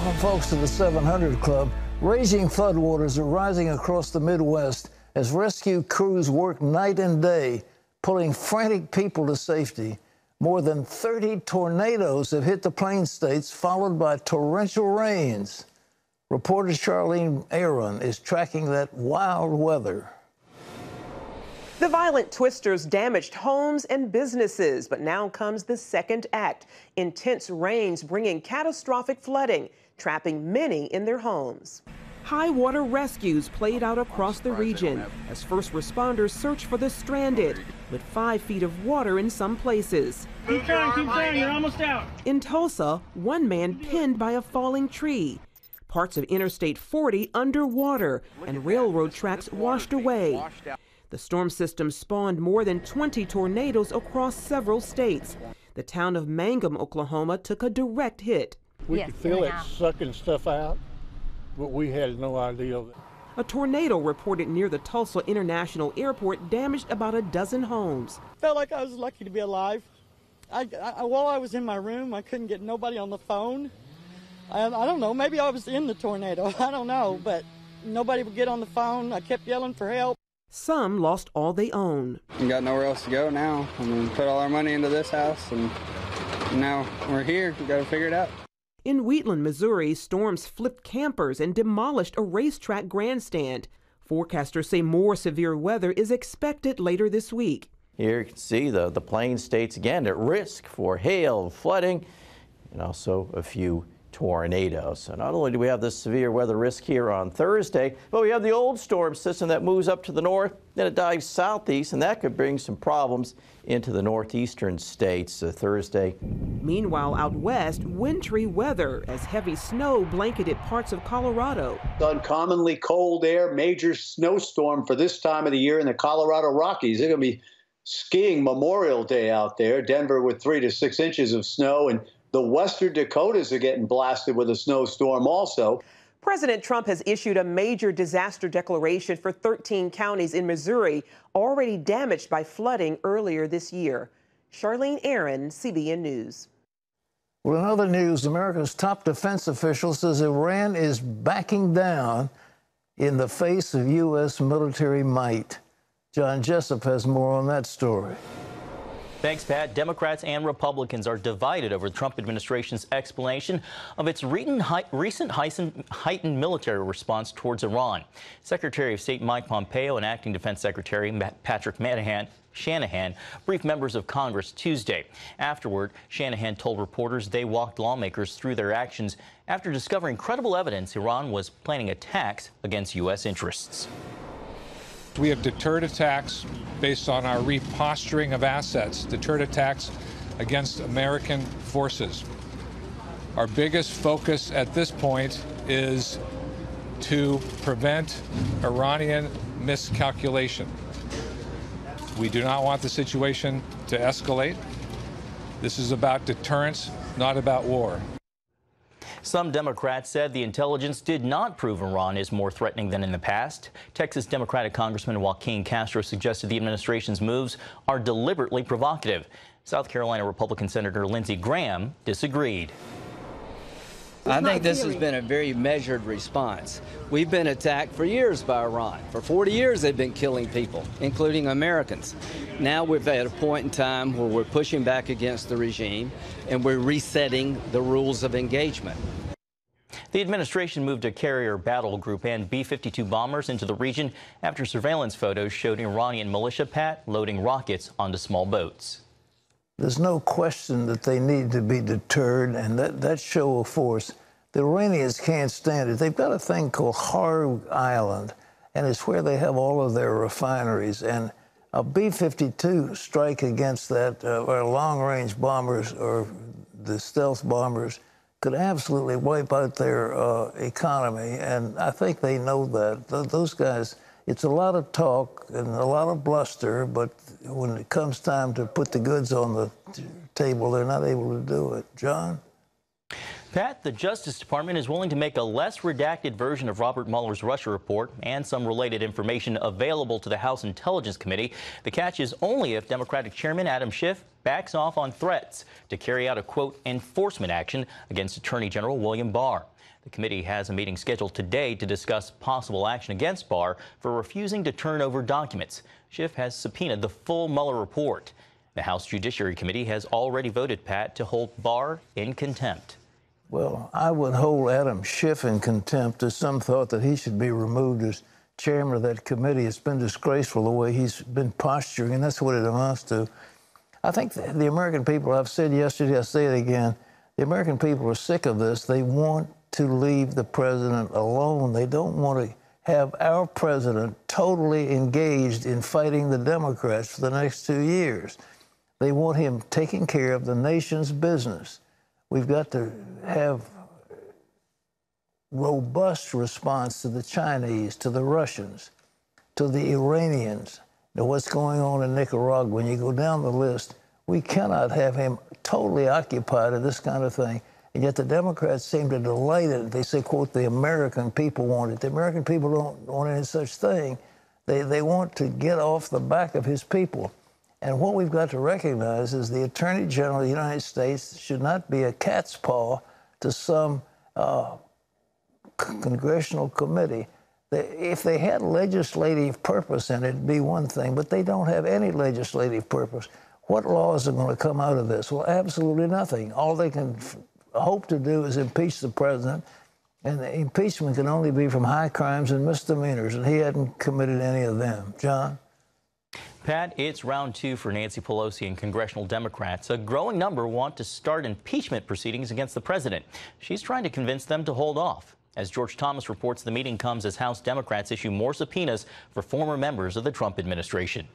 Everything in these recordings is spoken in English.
Welcome, folks, to the 700 Club. Raging floodwaters are rising across the Midwest as rescue crews work night and day, pulling frantic people to safety. More than 30 tornadoes have hit the Plains states, followed by torrential rains. Reporter Charlene Aaron is tracking that wild weather. The violent twisters damaged homes and businesses, but now comes the second act. Intense rains bringing catastrophic flooding, trapping many in their homes. High water rescues played out across the region as first responders search for the stranded, with 5 feet of water in some places. Keep trying, you're almost out. In Tulsa, one man pinned by a falling tree. Parts of Interstate 40 underwater and railroad tracks washed away. The storm system spawned more than 20 tornadoes across several states. The town of Mangum, Oklahoma, took a direct hit. We could feel it sucking stuff out, but we had no idea. A tornado reported near the Tulsa International Airport damaged about a dozen homes. Felt like I was lucky to be alive. While I was in my room, I couldn't get nobody on the phone. I don't know, maybe I was in the tornado, I don't know, but nobody would get on the phone. I kept yelling for help. Some lost all they own. We got nowhere else to go now. I mean, put all our money into this house, and now we're here. We got to figure it out. In Wheatland, Missouri, storms flipped campers and demolished a racetrack grandstand. Forecasters say more severe weather is expected later this week. Here you can see the Plains states again at risk for hail, flooding, and also a few tornadoes. So not only do we have this severe weather risk here on Thursday, but we have the old storm system that moves up to the north, then it dives southeast, and that could bring some problems into the northeastern states Thursday. Meanwhile, out west, wintry weather as heavy snow blanketed parts of Colorado. Uncommonly cold air, major snowstorm for this time of the year in the Colorado Rockies. They're going to be skiing Memorial Day out there. Denver with 3 to 6 inches of snow, and the western Dakotas are getting blasted with a snowstorm also. President Trump has issued a major disaster declaration for 13 counties in Missouri already damaged by flooding earlier this year. Charlene Aaron, CBN News. Well, in other news, America's top defense official says Iran is backing down in the face of U.S. military might. John Jessup has more on that story. Thanks, Pat. Democrats and Republicans are divided over the Trump administration's explanation of its recent heightened military response towards Iran. Secretary of State Mike Pompeo and Acting Defense Secretary Patrick Shanahan briefed members of Congress Tuesday. Afterward, Shanahan told reporters they walked lawmakers through their actions after discovering credible evidence Iran was planning attacks against U.S. interests. We have deterred attacks based on our reposturing of assets, deterred attacks against American forces. Our biggest focus at this point is to prevent Iranian miscalculation. We do not want the situation to escalate. This is about deterrence, not about war. Some Democrats said the intelligence did not prove Iran is more threatening than in the past. Texas Democratic Congressman Joaquin Castro suggested the administration's moves are deliberately provocative. South Carolina Republican Senator Lindsey Graham disagreed. I think this has been a very measured response. We've been attacked for years by Iran. For 40 years they've been killing people, including Americans. Now we're at a point in time where we're pushing back against the regime and we're resetting the rules of engagement. The administration moved a carrier battle group and B-52 bombers into the region after surveillance photos showed Iranian militia loading rockets onto small boats. There's no question that they need to be deterred, and that show of force, the Iranians can't stand it. They've got a thing called Harb Island, and it's where they have all of their refineries. And a B-52 strike against that, or long-range bombers or the stealth bombers, could absolutely wipe out their economy. And I think they know that. Those guys, it's a lot of talk and a lot of bluster, but when it comes time to put the goods on the table, they're not able to do it. John? Pat, the Justice Department is willing to make a less redacted version of Robert Mueller's Russia report and some related information available to the House Intelligence Committee. The catch is only if Democratic Chairman Adam Schiff backs off on threats to carry out a, quote, enforcement action against Attorney General William Barr. The committee has a meeting scheduled today to discuss possible action against Barr for refusing to turn over documents. Schiff has subpoenaed the full Mueller report. The House Judiciary Committee has already voted, Pat, to hold Barr in contempt. Well, I would hold Adam Schiff in contempt. There's some thought that he should be removed as chairman of that committee. It's been disgraceful the way he's been posturing, and that's what it amounts to. I think the American people, I've said yesterday, I say it again, the American people are sick of this. They want to leave the president alone. They don't want to have our president totally engaged in fighting the Democrats for the next 2 years. They want him taking care of the nation's business. We've got to have robust response to the Chinese, to the Russians, to the Iranians, to what's going on in Nicaragua. When you go down the list, we cannot have him totally occupied in this kind of thing. And yet the Democrats seem to delight in it. They say, quote, the American people want it. The American people don't want any such thing. They want to get off the back of his people. And what we've got to recognize is the Attorney General of the United States should not be a cat's paw to some congressional committee. If they had legislative purpose in it, it'd be one thing, but they don't have any legislative purpose. What laws are going to come out of this? Well, absolutely nothing. All they can hope to do is impeach the president, and the impeachment can only be from high crimes and misdemeanors, and he hadn't committed any of them. John? Pat, it's round two for Nancy Pelosi and congressional Democrats. A growing number want to start impeachment proceedings against the president. She's trying to convince them to hold off. As George Thomas reports, the meeting comes as House Democrats issue more subpoenas for former members of the Trump administration.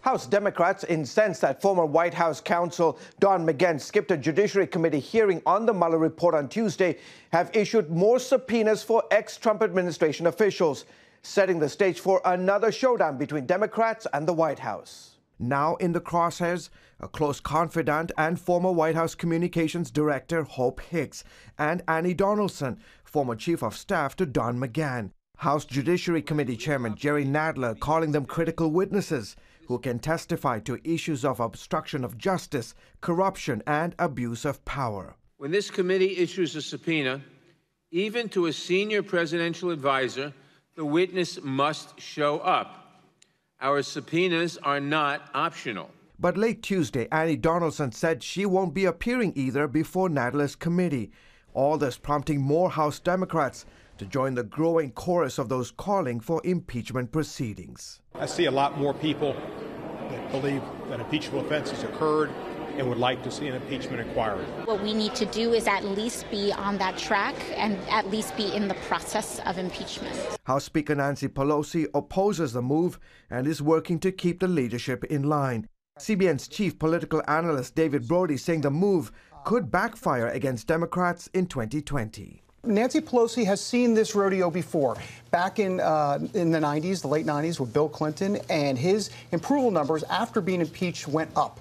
House Democrats, incensed that former White House counsel Don McGahn skipped a Judiciary Committee hearing on the Mueller report on Tuesday, have issued more subpoenas for ex-Trump administration officials, setting the stage for another showdown between Democrats and the White House. Now in the crosshairs, a close confidant and former White House Communications Director Hope Hicks and Annie Donaldson, former Chief of Staff to Don McGahn. House Judiciary Committee Chairman Jerry Nadler calling them critical witnesses who can testify to issues of obstruction of justice, corruption, and abuse of power. When this committee issues a subpoena, even to a senior presidential advisor, the witness must show up. Our subpoenas are not optional. But late Tuesday, Annie Donaldson said she won't be appearing either before Nadler's committee. All this prompting more House Democrats to join the growing chorus of those calling for impeachment proceedings. I see a lot more people that believe that impeachable offenses occurred and would like to see an impeachment inquiry. What we need to do is at least be on that track and at least be in the process of impeachment. House Speaker Nancy Pelosi opposes the move and is working to keep the leadership in line. CBN's chief political analyst David Brody saying the move could backfire against Democrats in 2020. Nancy Pelosi has seen this rodeo before. Back in the 90s, the late 90s, with Bill Clinton, and his approval numbers after being impeached went up.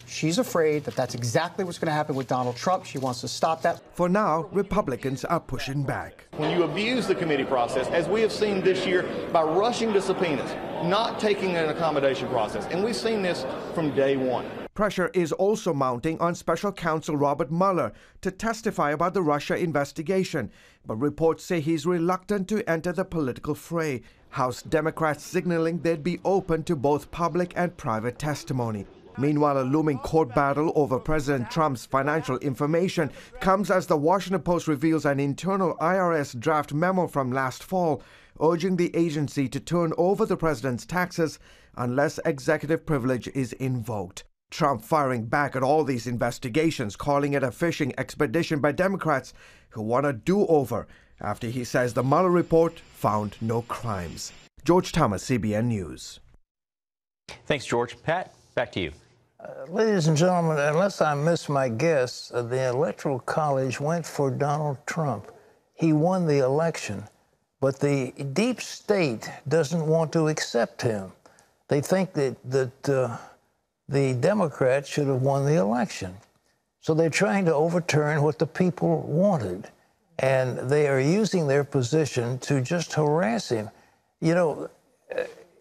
She's afraid that that's exactly what's going to happen with Donald Trump. She wants to stop that. For now, Republicans are pushing back. When you abuse the committee process, as we have seen this year, by rushing to subpoenas, not taking an accommodation process, and we've seen this from day one. Pressure is also mounting on special counsel Robert Mueller to testify about the Russia investigation, but reports say he's reluctant to enter the political fray. House Democrats signaling they'd be open to both public and private testimony. Meanwhile, a looming court battle over President Trump's financial information comes as the Washington Post reveals an internal IRS draft memo from last fall urging the agency to turn over the president's taxes unless executive privilege is invoked. Trump firing back at all these investigations, calling it a fishing expedition by Democrats who want a do-over after he says the Mueller report found no crimes. George Thomas, CBN News. Thanks, George. Pat, back to you. Ladies and gentlemen, unless I miss my guess, the Electoral College went for Donald Trump. He won the election, but the deep state doesn't want to accept him. They think that the Democrats should have won the election. So they're trying to overturn what the people wanted. And they are using their position to just harass him. You know,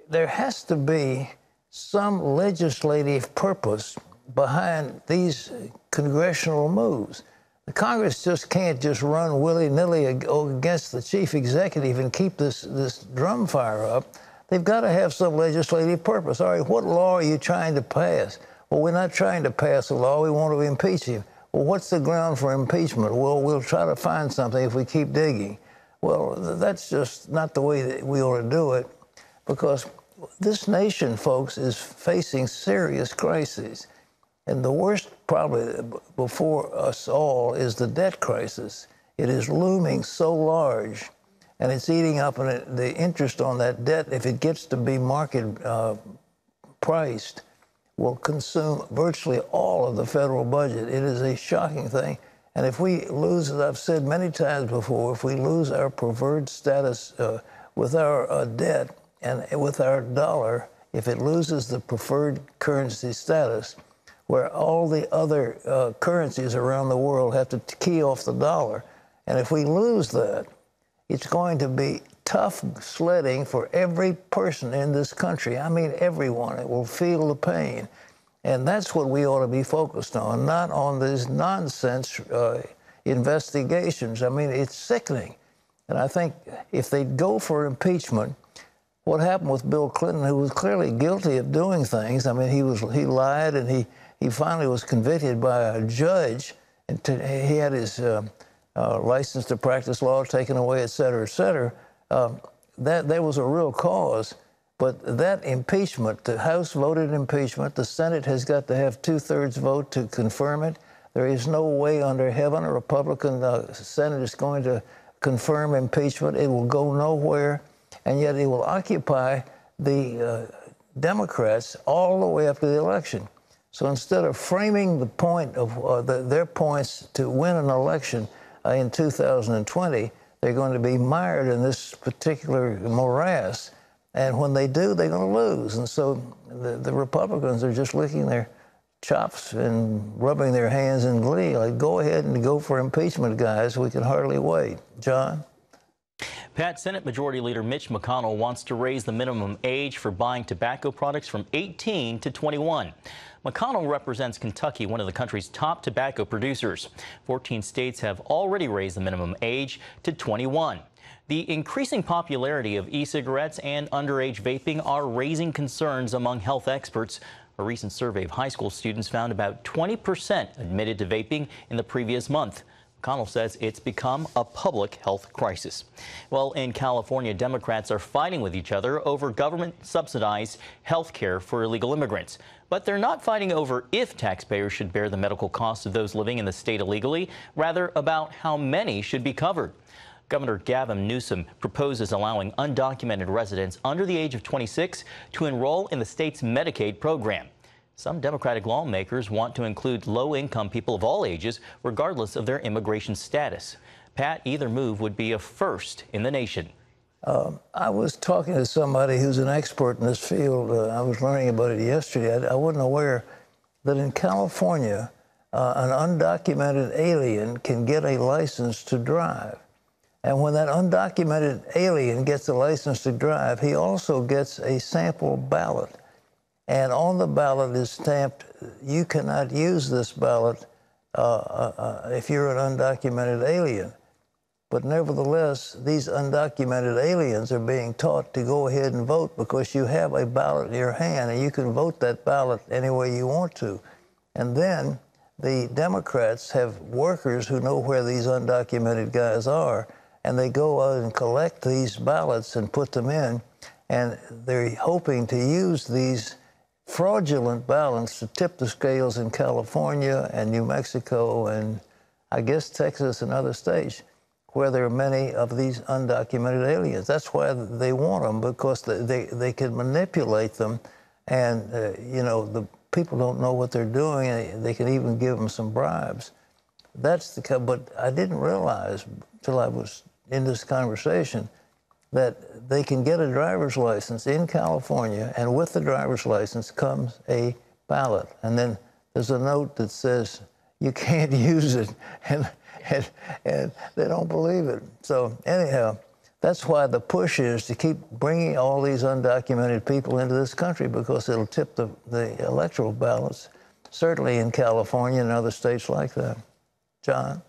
there has to be some legislative purpose behind these congressional moves. The Congress just can't just run willy-nilly against the chief executive and keep this drum fire up. They've got to have some legislative purpose. All right, what law are you trying to pass? Well, we're not trying to pass a law. We want to impeach him. Well, what's the ground for impeachment? Well, we'll try to find something if we keep digging. Well, that's just not the way that we ought to do it, because this nation, folks, is facing serious crises. And the worst, probably, before us all is the debt crisis. It is looming so large, and it's eating up the interest on that debt, if it gets to be market priced, will consume virtually all of the federal budget. It is a shocking thing. And if we lose, as I've said many times before, if we lose our preferred status with our debt and with our dollar, if it loses the preferred currency status, where all the other currencies around the world have to key off the dollar, and if we lose that, it's going to be tough sledding for every person in this country. I mean, everyone. It will feel the pain. And that's what we ought to be focused on, not on these nonsense investigations. I mean, it's sickening. And I think if they go for impeachment, what happened with Bill Clinton, who was clearly guilty of doing things, I mean, he lied, and he finally was convicted by a judge, and he had his license to practice law taken away, et cetera, et cetera. That there was a real cause. But that impeachment, the House voted impeachment. The Senate has got to have 2/3 vote to confirm it. There is no way under heaven a Republican Senate is going to confirm impeachment. It will go nowhere, and yet it will occupy the Democrats all the way up to the election. So instead of framing the point of their points to win an election in 2020, they're going to be mired in this particular morass. And when they do, they're going to lose. And so the Republicans are just licking their chops and rubbing their hands in glee. Like, go ahead and go for impeachment, guys. We can hardly wait. John? Pat, Senate Majority Leader Mitch McConnell wants to raise the minimum age for buying tobacco products from 18 to 21. McConnell represents Kentucky, one of the country's top tobacco producers. 14 states have already raised the minimum age to 21. The increasing popularity of e-cigarettes and underage vaping are raising concerns among health experts. A recent survey of high school students found about 20% admitted to vaping in the previous month. McConnell says it's become a public health crisis. Well, in California, Democrats are fighting with each other over government-subsidized health care for illegal immigrants. But they're not fighting over if taxpayers should bear the medical costs of those living in the state illegally, rather about how many should be covered. Governor Gavin Newsom proposes allowing undocumented residents under the age of 26 to enroll in the state's Medicaid program. Some Democratic lawmakers want to include low-income people of all ages, regardless of their immigration status. Pat, either move would be a first in the nation. I was talking to somebody who's an expert in this field. I was learning about it yesterday. I wasn't aware that in California, an undocumented alien can get a license to drive. And when that undocumented alien gets a license to drive, he also gets a sample ballot. And on the ballot is stamped, you cannot use this ballot if you're an undocumented alien. But nevertheless, these undocumented aliens are being taught to go ahead and vote because you have a ballot in your hand, and you can vote that ballot any way you want to. And then the Democrats have workers who know where these undocumented guys are, and they go out and collect these ballots and put them in, and they're hoping to use these fraudulent ballots to tip the scales in California and New Mexico and I guess Texas and other states where there are many of these undocumented aliens. That's why they want them, because they can manipulate them, and you know, the people don't know what they're doing, and they can even give them some bribes. That's the, but I didn't realize till I was in this conversation that they can get a driver's license in California, and with the driver's license comes a ballot. And then there's a note that says, you can't use it, and they don't believe it. So anyhow, that's why the push is to keep bringing all these undocumented people into this country, because it'll tip the electoral balance, certainly in California and other states like that. John?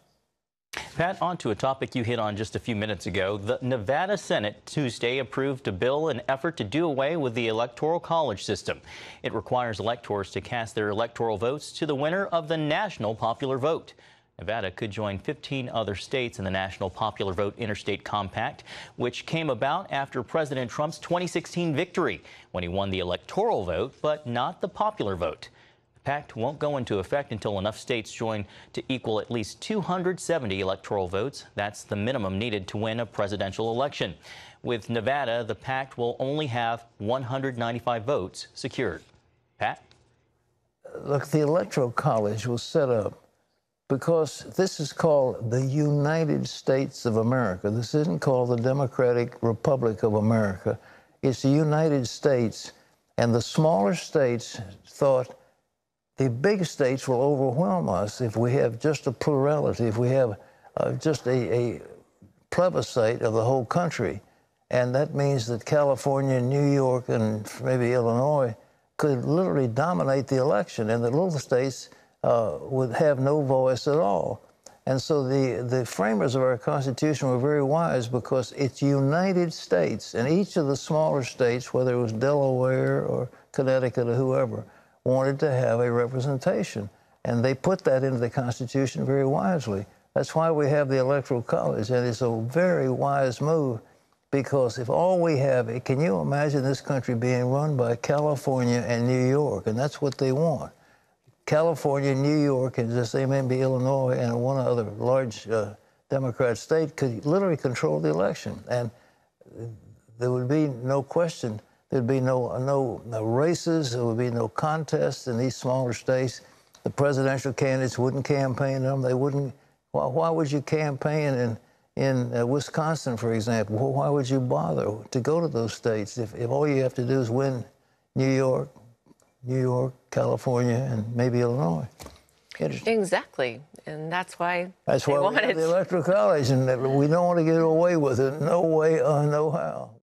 Pat, on to a topic you hit on just a few minutes ago. The Nevada Senate Tuesday approved a bill in an effort to do away with the Electoral College system. It requires electors to cast their electoral votes to the winner of the national popular vote. Nevada could join 15 other states in the National Popular Vote Interstate Compact, which came about after President Trump's 2016 victory, when he won the electoral vote, but not the popular vote. The pact won't go into effect until enough states join to equal at least 270 electoral votes. That's the minimum needed to win a presidential election. With Nevada, the pact will only have 195 votes secured. Pat? Look, the Electoral College was set up because this is called the United States of America. This isn't called the Democratic Republic of America. It's the United States. And the smaller states thought the big states will overwhelm us if we have just a plurality, if we have just a plebiscite of the whole country. And that means that California, New York, and maybe Illinois could literally dominate the election, and the little states would have no voice at all. And so the framers of our Constitution were very wise, because it's United States, and each of the smaller states, whether it was Delaware or Connecticut or whoever, wanted to have a representation. And they put that into the Constitution very wisely. That's why we have the Electoral College, and it's a very wise move, because if all we have, can you imagine this country being run by California and New York? And that's what they want. California, New York, and just say maybe Illinois and one other large Democrat state could literally control the election. And there would be no question. There'd be no races. There would be no contests in these smaller states. The presidential candidates wouldn't campaign them. They wouldn't. Why would you campaign in Wisconsin, for example? Well, why would you bother to go to those states if all you have to do is win New York, California, and maybe Illinois? Exactly. And that's why we have the Electoral College, and we don't want to get away with it. No way, no how.